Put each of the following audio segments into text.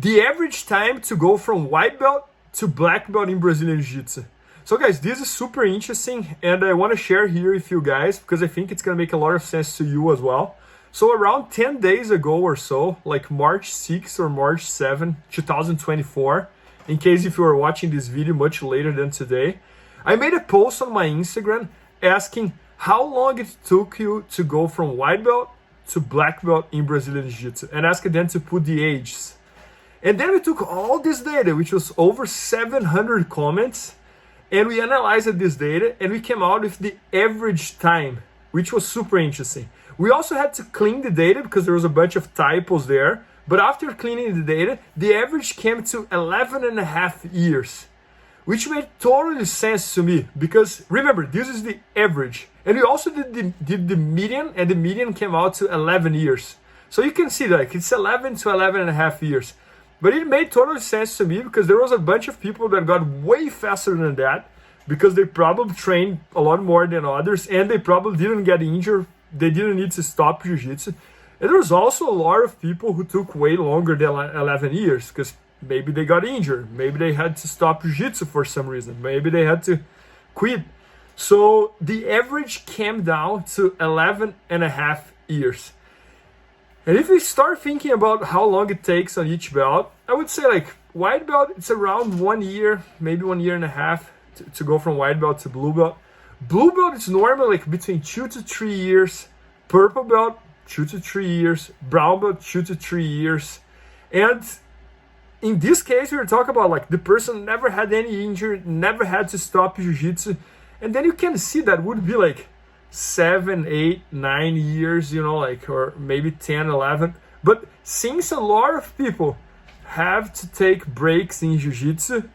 the average time to go from white belt to black belt in Brazilian Jiu-Jitsu. So guys, this is super interesting and I want to share here with you guys because I think it's going to make a lot of sense to you as well. So around 10 days ago or so, like March 6 or March 7, 2024, in case if you are watching this video much later than today, I made a post on my Instagram asking how long it took you to go from white belt to black belt in Brazilian Jiu-Jitsu and asked them to put the ages. And then we took all this data, which was over 700 comments, and we analyzed this data and we came out with the average time, which was super interesting. We also had to clean the data because there was a bunch of typos there, but after cleaning the data, the average came to 11.5 years, which made totally sense to me because remember, this is the average. And we also did the median, and the median came out to 11 years. So you can see like it's 11 to 11.5 years. But it made total sense to me because there was a bunch of people that got way faster than that because they probably trained a lot more than others and they probably didn't get injured. They didn't need to stop jiu-jitsu. And there was also a lot of people who took way longer than 11 years because maybe they got injured. Maybe they had to stop jiu-jitsu for some reason. Maybe they had to quit. So the average came down to 11.5 years. And if we start thinking about how long it takes on each belt, I would say like white belt, it's around 1 year, maybe 1.5 years to go from white belt to blue belt. Blue belt is normally like between 2 to 3 years. Purple belt, 2 to 3 years. Brown belt, 2 to 3 years. And in this case, we were talking about like the person never had any injury, never had to stop jiu-jitsu. And then you can see that would be like 7, 8, 9 years, you know, like, or maybe 10, 11. But since a lot of people have to take breaks in jiu-jitsu,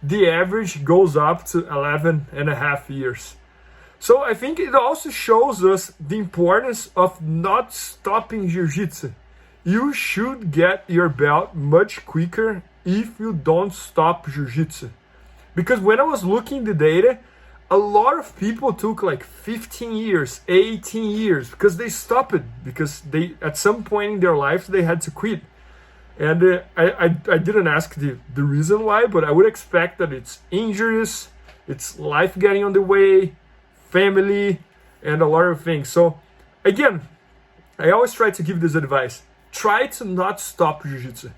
the average goes up to 11.5 years. So I think it also shows us the importance of not stopping jiu-jitsu. You should get your belt much quicker if you don't stop jiu-jitsu. Because when I was looking the data, a lot of people took like 15 years, 18 years because they stopped it because they at some point in their life they had to quit. And I didn't ask the reason why, but I would expect that it's injuries, it's life getting on the way, family, and a lot of things. So again, I always try to give this advice. Try to not stop jiu-jitsu.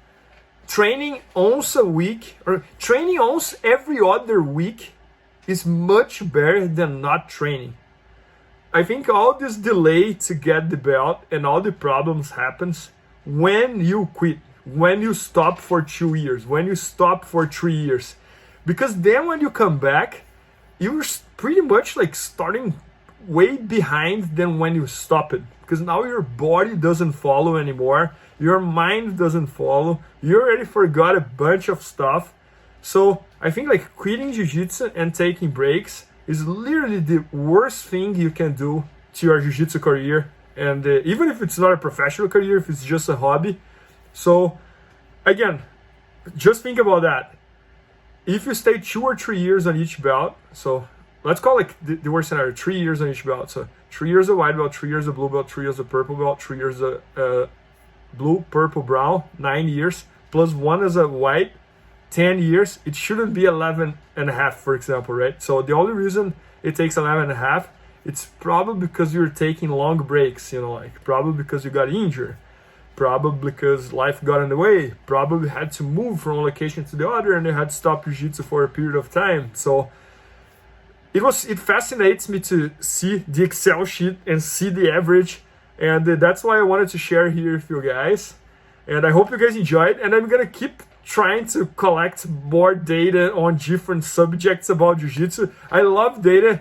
Training once a week or training once every other week is much better than not training. I think all this delay to get the belt and all the problems happens when you quit, when you stop for 2 years, when you stop for 3 years. Because then when you come back, you're pretty much like starting way behind than when you stop it. Because now your body doesn't follow anymore, your mind doesn't follow, you already forgot a bunch of stuff. So I think like quitting jiu-jitsu and taking breaks is literally the worst thing you can do to your jiu-jitsu career. And even if it's not a professional career, if it's just a hobby. So again, just think about that. If you stay 2 or 3 years on each belt, so let's call it the worst scenario, 3 years on each belt. So 3 years of white belt, 3 years of blue belt, 3 years of purple belt, 3 years of blue, purple, brown, 9 years, plus 1 as a white, 10 years, it shouldn't be 11.5, for example, right? So the only reason it takes 11.5, it's probably because you're taking long breaks, you know, like probably because you got injured, probably because life got in the way, probably had to move from one location to the other and you had to stop jiu-jitsu for a period of time. So it fascinates me to see the Excel sheet and see the average, and that's why I wanted to share here with you guys. And I hope you guys enjoyed, and I'm gonna keep trying to collect more data on different subjects about jiu-jitsu. I love data.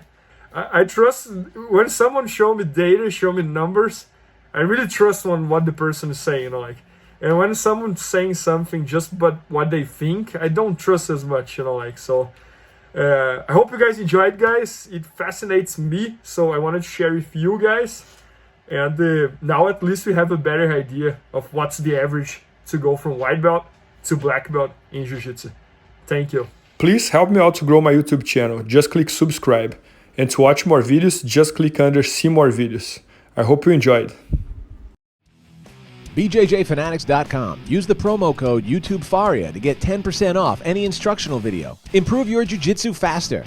I trust when someone show me data, show me numbers, I really trust on what the person is saying, you know, like. And when someone's saying something just but what they think, I don't trust as much, you know, like. So I hope you guys enjoyed, guys. It fascinates me, so I wanted to share with you guys. And now at least we have a better idea of what's the average to go from white belt to black belt in jiu-jitsu. Thank you. Please help me out to grow my YouTube channel. Just click subscribe. And to watch more videos, just click under see more videos. I hope you enjoyed. BJJFanatics.com. Use the promo code YouTubeFaria to get 10% off any instructional video. Improve your jiu-jitsu faster.